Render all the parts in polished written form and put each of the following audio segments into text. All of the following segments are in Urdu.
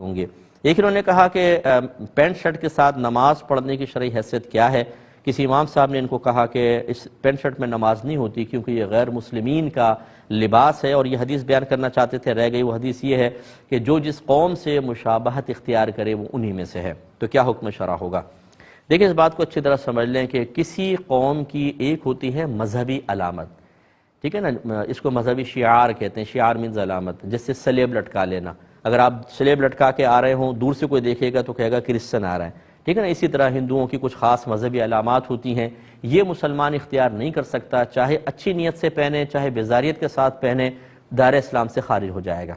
ہوں گے۔ ایک انہوں نے کہا کہ پینٹ شرٹ کے ساتھ نماز پڑھنے کی شرعی حیثیت کیا ہے؟ کسی امام صاحب نے ان کو کہا کہ اس پینٹ شرٹ میں نماز نہیں ہوتی کیونکہ یہ غیر مسلمین کا لباس ہے، اور یہ حدیث بیان کرنا چاہتے تھے، رہ گئی وہ حدیث یہ ہے کہ جو جس قوم سے مشابہت اختیار کرے وہ انہی میں سے ہے۔ تو کیا حکم شرع ہوگا؟ دیکھیں اس بات کو اچھی طرح سمجھ لیں کہ کسی قوم کی ایک ہوتی ہے مذہبی علامت، ٹھیک ہے نا، اس کو مذہبی شعار کہتے ہیں، شعار مینز علامت، جس سے سلیب لٹکا لینا۔ اگر آپ سلیب لٹکا کے آ رہے ہوں، دور سے کوئی دیکھے گا تو کہے گا کرسچن آ رہا ہے، ٹھیک ہے نا۔ اسی طرح ہندوؤں کی کچھ خاص مذہبی علامات ہوتی ہیں، یہ مسلمان اختیار نہیں کر سکتا، چاہے اچھی نیت سے پہنے چاہے بیزاریت کے ساتھ پہنے، دائرہ اسلام سے خارج ہو جائے گا۔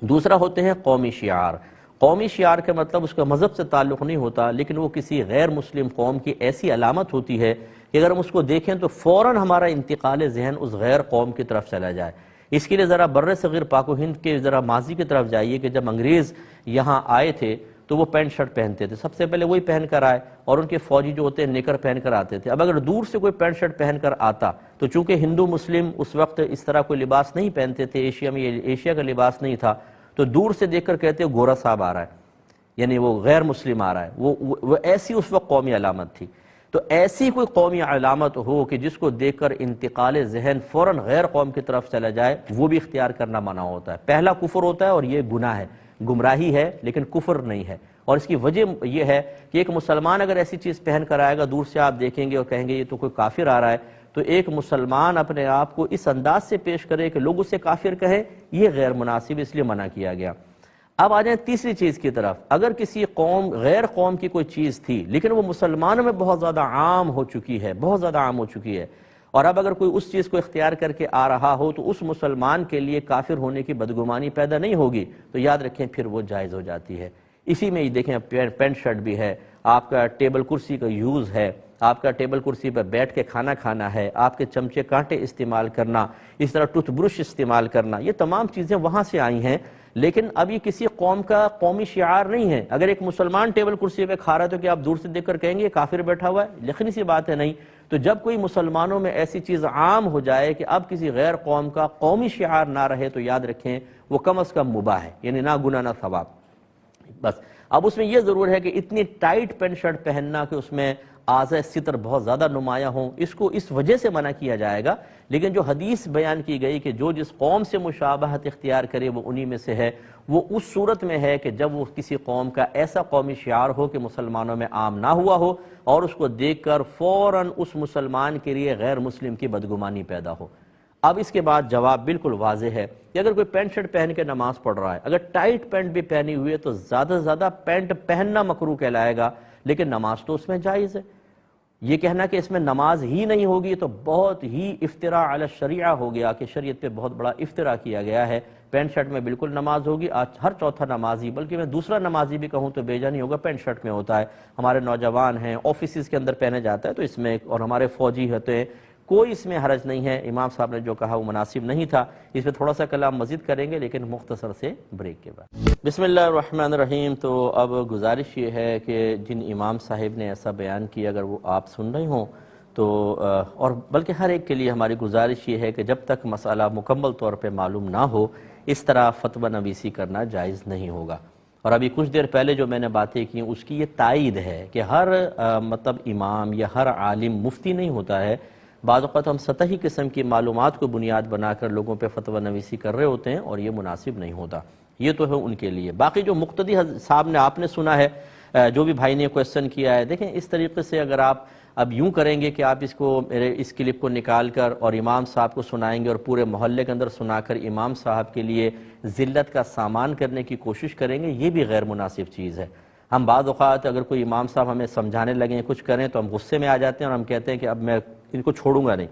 دوسرا ہوتے ہیں قومی شعار۔ قومی شعار کا مطلب اس کا مذہب سے تعلق نہیں ہوتا، لیکن وہ کسی غیر مسلم قوم کی ایسی علامت ہوتی ہے کہ اگر ہم اس کو دیکھیں تو فوراً ہمارا انتقال ذہن اس غیر قوم کی طرف چلا جائے۔ اس کے لیے ذرا بر صغیر پاک و ہند کے ذرا ماضی کی طرف جائیے کہ جب انگریز یہاں آئے تھے تو وہ پینٹ شرٹ پہنتے تھے، سب سے پہلے وہی پہن کر آئے، اور ان کے فوجی جو ہوتے ہیں نکر پہن کر آتے تھے۔ اب اگر دور سے کوئی پینٹ شرٹ پہن کر آتا تو چونکہ ہندو مسلم اس وقت اس طرح کوئی لباس نہیں پہنتے تھے، ایشیا میں یہ ایشیا کا لباس نہیں تھا، تو دور سے دیکھ کر کہتے گورا صاحب آ رہا ہے، یعنی وہ غیر مسلم آ رہا ہے۔ وہ ایسی اس وقت قومی علامت تھی۔ تو ایسی کوئی قومی علامت ہو کہ جس کو دیکھ کر انتقال ذہن فوراً غیر قوم کی طرف چلا جائے، وہ بھی اختیار کرنا منع ہوتا ہے۔ پہلا کفر ہوتا ہے اور یہ گناہ ہے، گمراہی ہے لیکن کفر نہیں ہے۔ اور اس کی وجہ یہ ہے کہ ایک مسلمان اگر ایسی چیز پہن کر آئے گا، دور سے آپ دیکھیں گے اور کہیں گے یہ تو کوئی کافر آ رہا ہے، تو ایک مسلمان اپنے آپ کو اس انداز سے پیش کرے کہ لوگ اسے کافر کہیں، یہ غیر مناسب، اس لیے منع کیا گیا۔ اب آ جائیں تیسری چیز کی طرف۔ اگر کسی قوم غیر قوم کی کوئی چیز تھی لیکن وہ مسلمانوں میں بہت زیادہ عام ہو چکی ہے، بہت زیادہ عام ہو چکی ہے، اور اب اگر کوئی اس چیز کو اختیار کر کے آ رہا ہو تو اس مسلمان کے لیے کافر ہونے کی بدگمانی پیدا نہیں ہوگی، تو یاد رکھیں پھر وہ جائز ہو جاتی ہے۔ اسی میں دیکھیں پینٹ شرٹ بھی ہے، آپ کا ٹیبل کرسی کا یوز ہے، آپ کا ٹیبل کرسی پر بیٹھ کے کھانا کھانا ہے، آپ کے چمچے کانٹے استعمال کرنا، اس طرح ٹوتھ برش استعمال کرنا، یہ تمام چیزیں وہاں سے آئی ہیں، لیکن اب یہ کسی قوم کا قومی شعار نہیں ہے۔ اگر ایک مسلمان ٹیبل کرسی پہ کھا رہا ہے تو کہ آپ دور سے دیکھ کر کہیں گے یہ کافر بیٹھا ہوا ہے؟ یقینی سی بات ہے نہیں۔ تو جب کوئی مسلمانوں میں ایسی چیز عام ہو جائے کہ اب کسی غیر قوم کا قومی شعار نہ رہے، تو یاد رکھیں وہ کم از کم مباح ہے، یعنی نہ گناہ نہ ثواب۔ بس اب اس میں یہ ضرور ہے کہ اتنی ٹائٹ پینٹ شرٹ پہننا کہ اس میں اعضاء ستر بہت زیادہ نمایاں ہوں، اس کو اس وجہ سے منع کیا جائے گا۔ لیکن جو حدیث بیان کی گئی کہ جو جس قوم سے مشابہت اختیار کرے وہ انہی میں سے ہے، وہ اس صورت میں ہے کہ جب وہ کسی قوم کا ایسا قومی شعار ہو کہ مسلمانوں میں عام نہ ہوا ہو، اور اس کو دیکھ کر فوراً اس مسلمان کے لیے غیر مسلم کی بدگمانی پیدا ہو۔ اب اس کے بعد جواب بالکل واضح ہے کہ اگر کوئی پینٹ شرٹ پہن کے نماز پڑھ رہا ہے، اگر ٹائٹ پینٹ بھی پہنی ہوئی ہے تو زیادہ سے زیادہ پینٹ پہننا مکروہ کہلائے گا، لیکن نماز تو اس میں جائز ہے۔ یہ کہنا کہ اس میں نماز ہی نہیں ہوگی تو بہت ہی افتراء علی الشریعہ ہو گیا، کہ شریعت پہ بہت بڑا افتراء کیا گیا ہے۔ پینٹ شرٹ میں بالکل نماز ہوگی، آج ہر چوتھا نمازی، بلکہ میں دوسرا نمازی بھی کہوں تو بیجا نہیں ہوگا، پینٹ شرٹ میں ہوتا ہے۔ ہمارے نوجوان ہیں، آفیسز کے اندر پہنے جاتا ہے تو اس میں، اور ہمارے فوجی ہوتے ہیں، کوئی اس میں حرج نہیں ہے۔ امام صاحب نے جو کہا وہ مناسب نہیں تھا، اس میں تھوڑا سا کلام مزید کریں گے لیکن مختصر سے بریک کے بعد۔ بسم اللہ الرحمن الرحیم۔ تو اب گزارش یہ ہے کہ جن امام صاحب نے ایسا بیان کیا، اگر وہ آپ سن رہے ہوں تو، اور بلکہ ہر ایک کے لیے ہماری گزارش یہ ہے کہ جب تک مسئلہ مکمل طور پہ معلوم نہ ہو، اس طرح فتویٰ نویسی کرنا جائز نہیں ہوگا۔ اور ابھی کچھ دیر پہلے جو میں نے باتیں کی اس کی یہ تائید ہے کہ ہر مطلب امام یا ہر عالم مفتی نہیں ہوتا ہے۔ بعض اوقات ہم سطحی قسم کی معلومات کو بنیاد بنا کر لوگوں پہ فتویٰ نویسی کر رہے ہوتے ہیں، اور یہ مناسب نہیں ہوتا۔ یہ تو ہے ان کے لیے۔ باقی جو مقتدی صاحب نے آپ نے سنا ہے، جو بھی بھائی نے کویسچن کیا ہے، دیکھیں اس طریقے سے اگر آپ اب یوں کریں گے کہ آپ اس کو، میرے اس کلپ کو نکال کر اور امام صاحب کو سنائیں گے اور پورے محلے کے اندر سنا کر امام صاحب کے لیے ذلت کا سامان کرنے کی کوشش کریں گے، یہ بھی غیر مناسب چیز ہے۔ ہم بعض اوقات اگر کوئی امام صاحب ہمیں سمجھانے لگیں، کچھ کریں، تو ہم غصے میں آ جاتے ہیں اور ہم کہتے ہیں کہ اب میں ان کو چھوڑوں گا نہیں۔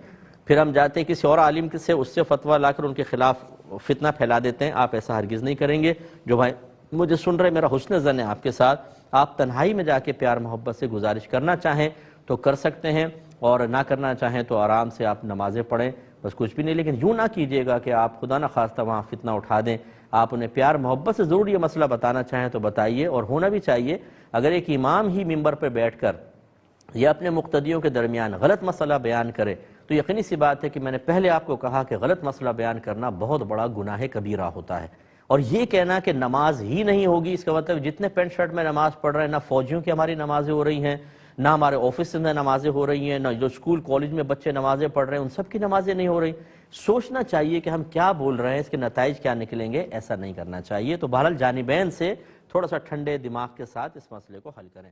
پھر ہم جاتے ہیں کسی اور عالم سے، اس سے فتویٰ لا کر ان کے خلاف فتنہ پھیلا دیتے ہیں۔ آپ ایسا ہرگز نہیں کریں گے۔ جو بھائی مجھے سن رہے، میرا حسن ظن ہے آپ کے ساتھ، آپ تنہائی میں جا کے پیار محبت سے گزارش کرنا چاہیں تو کر سکتے ہیں، اور نہ کرنا چاہیں تو آرام سے آپ نمازیں پڑھیں، بس کچھ بھی نہیں۔ لیکن یوں نہ کیجیے گا کہ آپ خدا نہ خواستہ وہاں فتنہ اٹھا دیں۔ آپ انہیں پیار محبت سے ضرور یہ مسئلہ بتانا چاہیں تو بتائیے، اور ہونا بھی چاہیے۔ اگر ایک امام ہی ممبر پہ بیٹھ کر یا اپنے مقتدیوں کے درمیان غلط مسئلہ بیان کرے تو یقینی سی بات ہے کہ میں نے پہلے آپ کو کہا کہ غلط مسئلہ بیان کرنا بہت بڑا گناہ کبیرہ ہوتا ہے، اور یہ کہنا کہ نماز ہی نہیں ہوگی، اس کا مطلب جتنے پینٹ شرٹ میں نماز پڑھ رہے ہیں، نہ فوجیوں کی ہماری نمازیں ہو رہی ہیں، نہ ہمارے آفس میں نمازیں ہو رہی ہیں، نہ جو اسکول کالج میں بچے نمازیں پڑھ رہے ہیں ان سب کی نمازیں نہیں ہو رہی. سوچنا چاہیے کہ ہم کیا بول رہے ہیں، اس کے نتائج کیا نکلیں گے. ایسا نہیں کرنا چاہیے. تو بہرحال جانبین سے تھوڑا سا ٹھنڈے دماغ کے ساتھ اس مسئلے کو حل کریں.